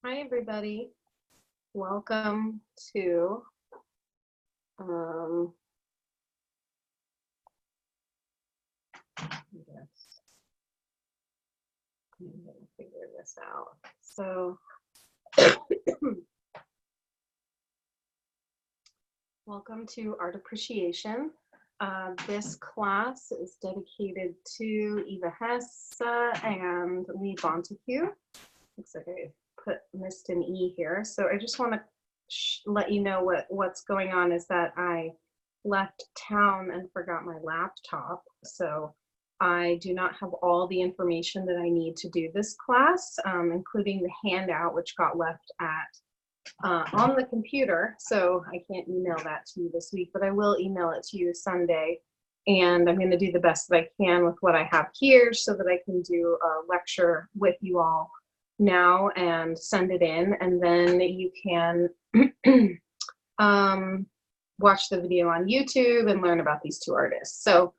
Hi, everybody. Welcome to yes, I'm gonna figure this out. So, welcome to Art Appreciation. This class is dedicated to Eva Hesse and Lee Bontecou. Looks like I missed an E here. So I just want to let you know what's going on is that I left town and forgot my laptop. So I do not have all the information that I need to do this class, including the handout, which got left on the computer. So I can't email that to you this week, but I will email it to you Sunday. And I'm going to do the best that I can with what I have here so that I can do a lecture with you all now and send it in, and then you can watch the video on YouTube and learn about these two artists. So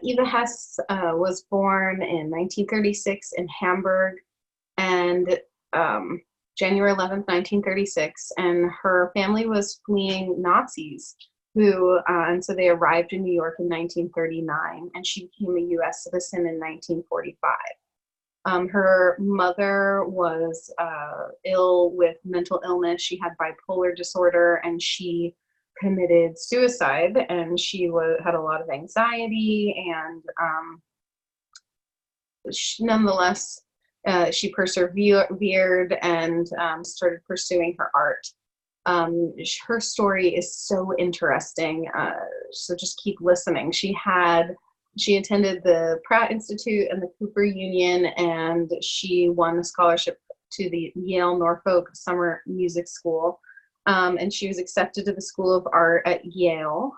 Eva Hesse was born in 1936 in Hamburg, and January 11th, 1936, and her family was fleeing Nazis and so they arrived in New York in 1939, and she became a US citizen in 1945. Her mother was ill with mental illness. She had bipolar disorder, and she committed suicide, and she had a lot of anxiety, and nonetheless, she persevered and started pursuing her art. Her story is so interesting, so just keep listening. She attended the Pratt Institute and the Cooper Union, and she won a scholarship to the Yale Norfolk Summer Music School. And she was accepted to the School of Art at Yale.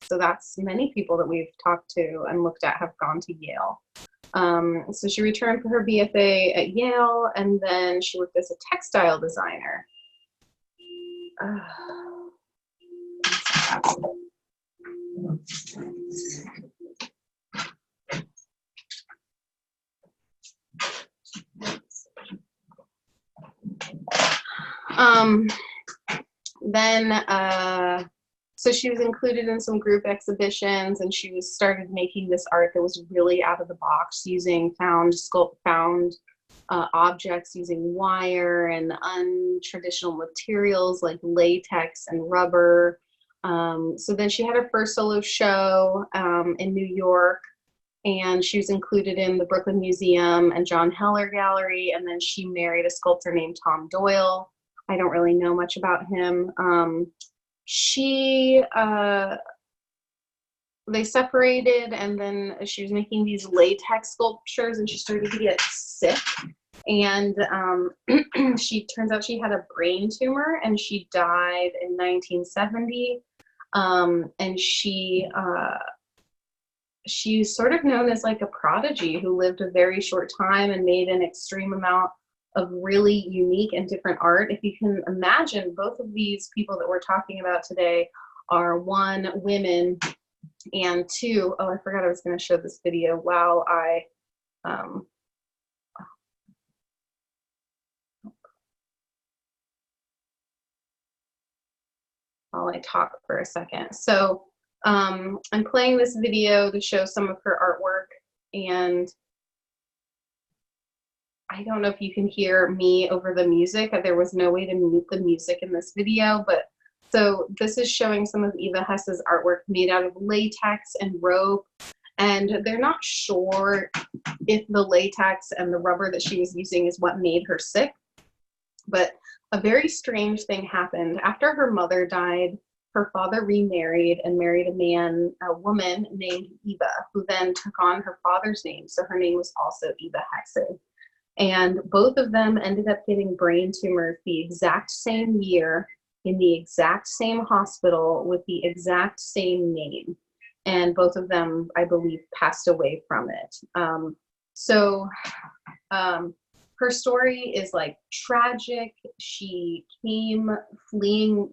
So that's many people that we've talked to and looked at have gone to Yale. So she returned for her BFA at Yale, and then she worked as a textile designer. So she was included in some group exhibitions, and she started making this art that was really out of the box, using found objects, using wire and untraditional materials like latex and rubber. So then she had her first solo show in New York, and she was included in the Brooklyn Museum and John Heller Gallery, and then she married a sculptor named Tom Doyle. I don't really know much about him. They separated, and then she was making these latex sculptures, and she started to get sick. And turns out she had a brain tumor, and she died in 1970. And she's sort of known as like a prodigy who lived a very short time and made an extreme amount of really unique and different art. If you can imagine, both of these people that we're talking about today are, one, women, and two, oh, I forgot I was going to show this video while I talk for a second. So I'm playing this video to show some of her artwork, and I don't know if you can hear me over the music. There was no way to mute the music in this video, but so this is showing some of Eva Hesse's artwork made out of latex and rope, and they're not sure if the latex and the rubber that she was using is what made her sick, but a very strange thing happened. After her mother died, her father remarried and married a woman named Eva, who then took on her father's name, so her name was also Eva Hesse. And both of them ended up getting brain tumors the exact same year in the exact same hospital with the exact same name. And both of them, I believe, passed away from it. Her story is like tragic. She came fleeing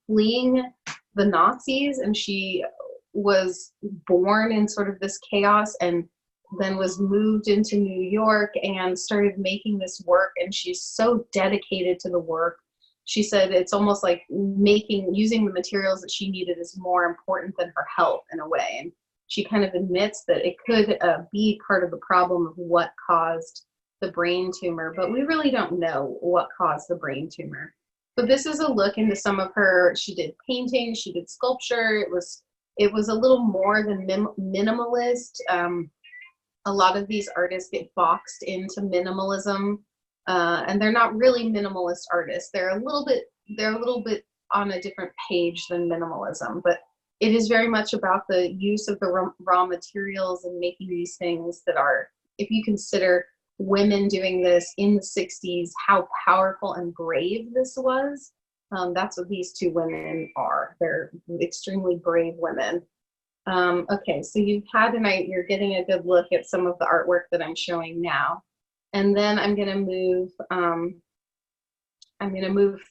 the Nazis, and she was born in sort of this chaos and then was moved into New York and started making this work, and she's so dedicated to the work. She said it's almost like using the materials that she needed is more important than her health in a way. And she kind of admits that it could be part of the problem of what caused the brain tumor, but we really don't know what caused the brain tumor. But this is a look into some of her, she did painting, she did sculpture. It was a little more than minimalist. A lot of these artists get boxed into minimalism, and they're not really minimalist artists. They're a little bit on a different page than minimalism, but it is very much about the use of the raw materials and making these things that are, if you consider women doing this in the 60s, how powerful and brave this was. That's what these two women are. They're extremely brave women. Okay, so you've had tonight, you're getting a good look at some of the artwork that I'm showing now. And then I'm gonna move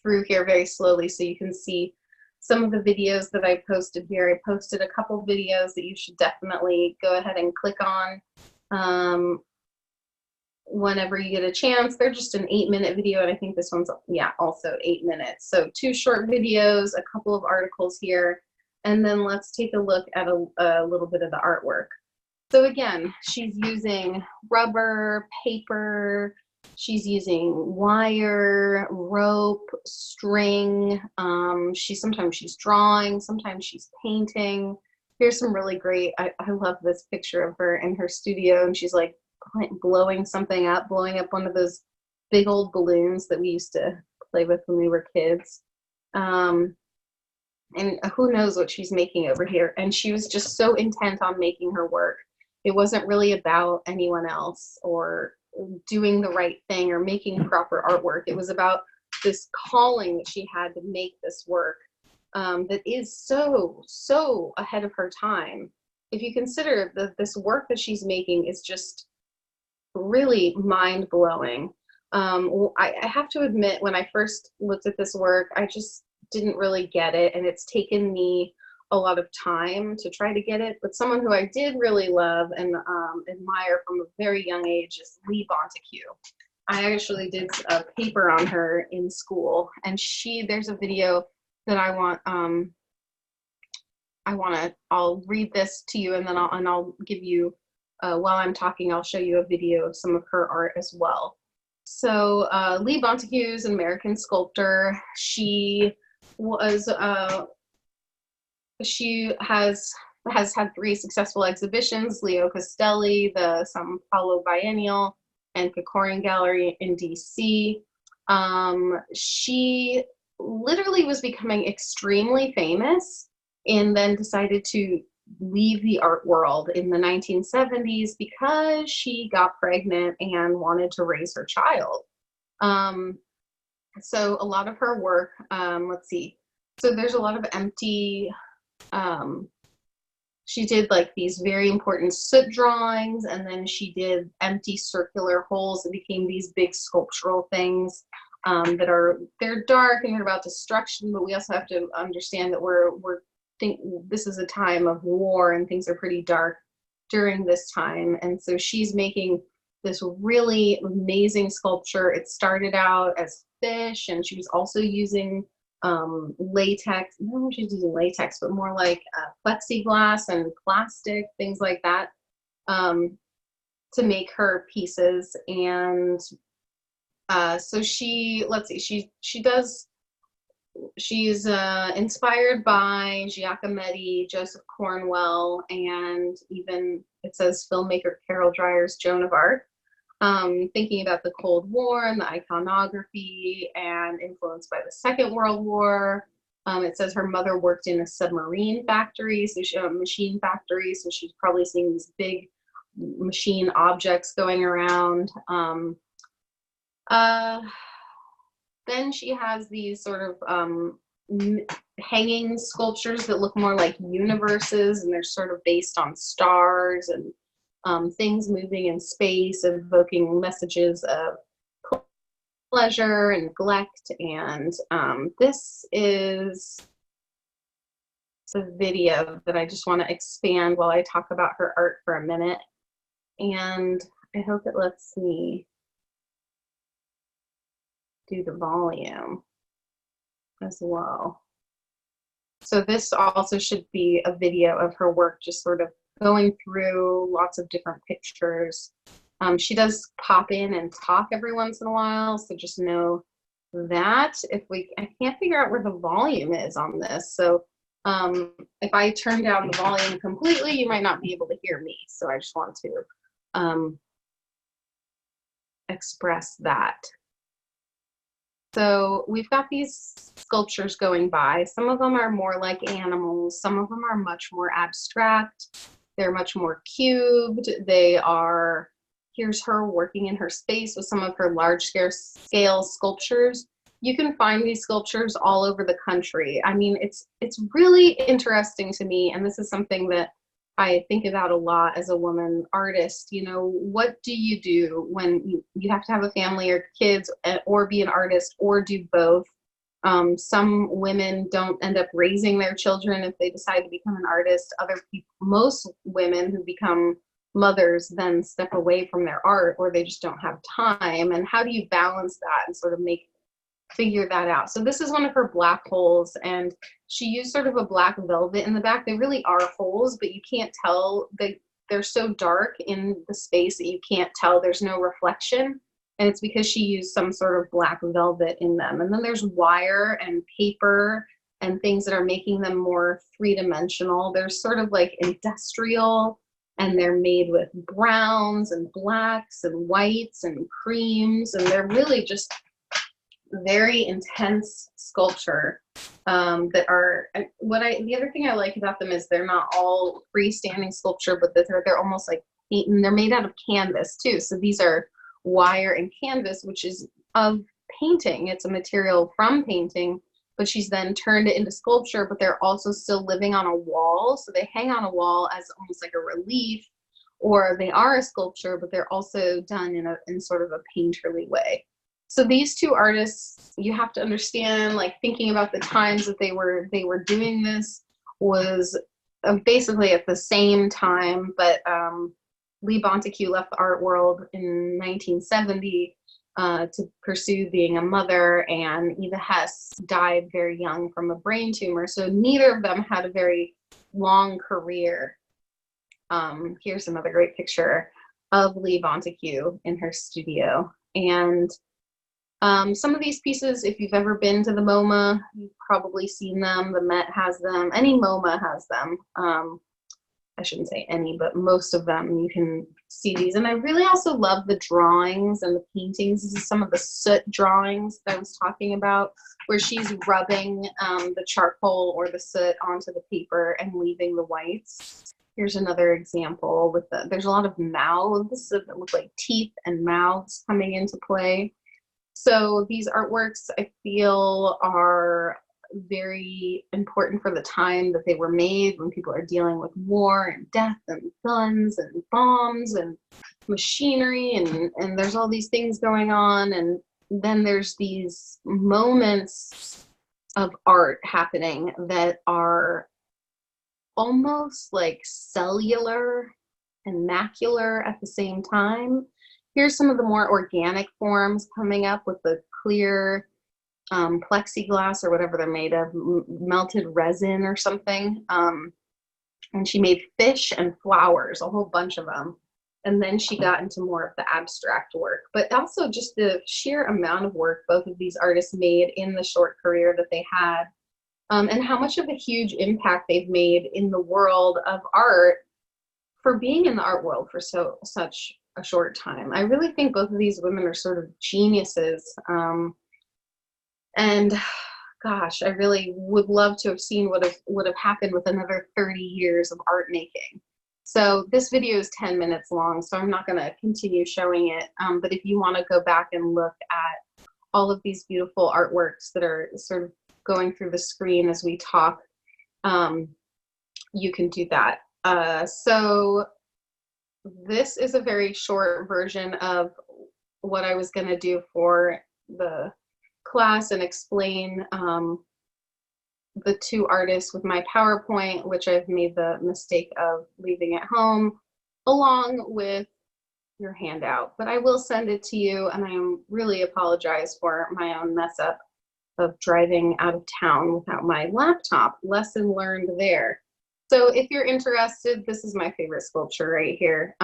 through here very slowly so you can see some of the videos that I posted here. I posted a couple videos that you should definitely go ahead and click on whenever you get a chance. They're just an 8-minute video, and I think this one's, yeah, also 8 minutes. So 2 short videos, a couple of articles here, and then let's take a look at a little bit of the artwork. So again, she's using rubber, paper, she's using wire, rope, string. Sometimes she's drawing, sometimes she's painting. Here's some really great, I love this picture of her in her studio, and she's like blowing something up, blowing up one of those big old balloons that we used to play with when we were kids. And who knows what she's making over here. And she was just so intent on making her work. It wasn't really about anyone else or doing the right thing or making proper artwork. It was about this calling that she had to make this work that is so ahead of her time. If you consider that this work that she's making is just really mind-blowing. I have to admit, when I first looked at this work, I just didn't really get it, and it's taken me a lot of time to try to get it. But someone who I did really love and admire from a very young age is Bontecou. I actually did a paper on her in school, and there's a video that I'll read this to you, and then I'll give you, while I'm talking, I'll show you a video of some of her art as well. So Bontecou is an American sculptor. She has had 3 successful exhibitions: Leo Castelli, the Sao Paulo Biennial, and Kokorian Gallery in DC. She literally was becoming extremely famous and then decided to leave the art world in the 1970s because she got pregnant and wanted to raise her child. So a lot of her work, let's see, so there's a lot of empty, she did like these very important soot drawings, and then she did empty circular holes that became these big sculptural things they're dark and they're about destruction, but we also have to understand that this is a time of war and things are pretty dark during this time. And so she's making this really amazing sculpture. It started out as fish, and she was also using latex. I don't know if she's using latex, but more like plexiglass and plastic, things like that, to make her pieces. And so she's inspired by Giacometti, Joseph Cornwell, and even, it says, filmmaker Carol Dreyer's Joan of Arc, thinking about the Cold War and the iconography, and influenced by the Second World War. It says her mother worked in a submarine factory, machine factory, so she's probably seeing these big machine objects going around. Then she has these sort of hanging sculptures that look more like universes, and they're sort of based on stars and things moving in space, evoking messages of pleasure and neglect. And this is the video that I just want to expand while I talk about her art for a minute. And I hope it lets me do the volume as well. So this also should be a video of her work, just sort of going through lots of different pictures. She does pop in and talk every once in a while, so just know that. I can't figure out where the volume is on this, so if I turn down the volume completely, you might not be able to hear me. So I just want to express that. So we've got these sculptures going by. Some of them are more like animals. Some of them are much more abstract. They're much more cubed. Here's her working in her space with some of her large scale sculptures. You can find these sculptures all over the country. I mean, it's really interesting to me, and this is something that I think about a lot as a woman artist. You know, what do you do when you have to have a family or kids, or be an artist, or do both? Some women don't end up raising their children if they decide to become an artist. Most women who become mothers then step away from their art, or they just don't have time. And how do you balance that and sort of figure that out? So this is one of her black holes, and she used sort of a black velvet in the back. They really are holes, but you can't tell. They're so dark in the space that you can't tell. There's no reflection, and it's because she used some sort of black velvet in them. And then there's wire and paper and things that are making them more three-dimensional. They're sort of like industrial, and they're made with browns and blacks and whites and creams, and they're really just very intense sculpture that are the other thing I like about them is they're not all freestanding sculpture, but they're almost like paint, and they're made out of canvas too. So these are wire and canvas, which is of painting. It's a material from painting, but she's then turned it into sculpture, but they're also still living on a wall. So they hang on a wall as almost like a relief, or they are a sculpture, but they're also done in sort of a painterly way. So these two artists, you have to understand, like, thinking about the times that they were doing this was basically at the same time, but Lee Bontecou left the art world in 1970 to pursue being a mother, and Eva Hesse died very young from a brain tumor. So neither of them had a very long career. Here's another great picture of Lee Bontecou in her studio. And some of these pieces, if you've ever been to the MoMA, you've probably seen them. The Met has them. Any MoMA has them. I shouldn't say any, but most of them, you can see these. And I really also love the drawings and the paintings. This is some of the soot drawings that I was talking about, where she's rubbing the charcoal or the soot onto the paper and leaving the whites. Here's another example with there's a lot of mouths that look like teeth and mouths coming into play. So these artworks, I feel, are very important for the time that they were made, when people are dealing with war and death and guns and bombs and machinery, and there's all these things going on. And then there's these moments of art happening that are almost like cellular and macular at the same time. Here's some of the more organic forms coming up with the clear plexiglass or whatever they're made of, melted resin or something. And she made fish and flowers, a whole bunch of them. And then she got into more of the abstract work, but also just the sheer amount of work both of these artists made in the short career that they had, and how much of a huge impact they've made in the world of art for being in the art world for such a short time. I really think both of these women are sort of geniuses. And gosh, I really would love to have seen what would have happened with another 30 years of art making. So this video is 10 minutes long, so I'm not going to continue showing it. But if you want to go back and look at all of these beautiful artworks that are sort of going through the screen as we talk, you can do that. So this is a very short version of what I was going to do for the class and explain the two artists with my PowerPoint, which I've made the mistake of leaving at home, along with your handout, but I will send it to you, and I really apologize for my own mess up of driving out of town without my laptop. Lesson learned there. So if you're interested, this is my favorite sculpture right here.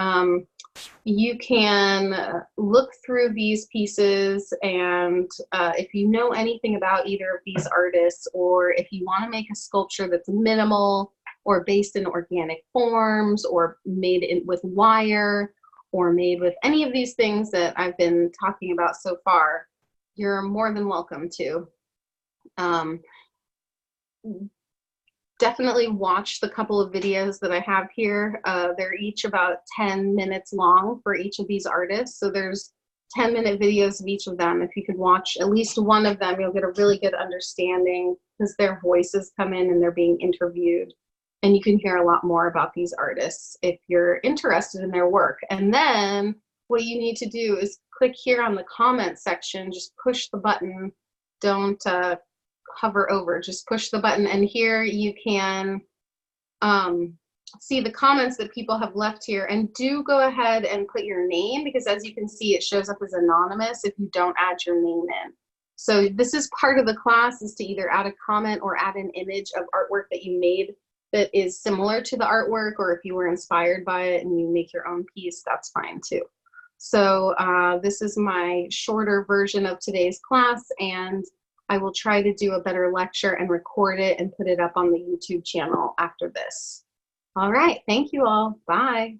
You can look through these pieces, and if you know anything about either of these artists, or if you want to make a sculpture that's minimal or based in organic forms or made with wire or made with any of these things that I've been talking about so far, you're more than welcome to. Definitely watch the couple of videos that I have here. They're each about 10 minutes long for each of these artists. So there's 10-minute videos of each of them. If you could watch at least one of them, you'll get a really good understanding, because their voices come in and they're being interviewed. And you can hear a lot more about these artists if you're interested in their work. And then what you need to do is click here on the comment section, just push the button. Don't hover over, just push the button, and here you can see the comments that people have left here. And do go ahead and put your name, because as you can see, it shows up as anonymous if you don't add your name in. So this is part of the class, is to either add a comment or add an image of artwork that you made that is similar to the artwork, or if you were inspired by it and you make your own piece, that's fine too. So this is my shorter version of today's class, and I will try to do a better lecture and record it and put it up on the YouTube channel after this. All right, thank you all. Bye.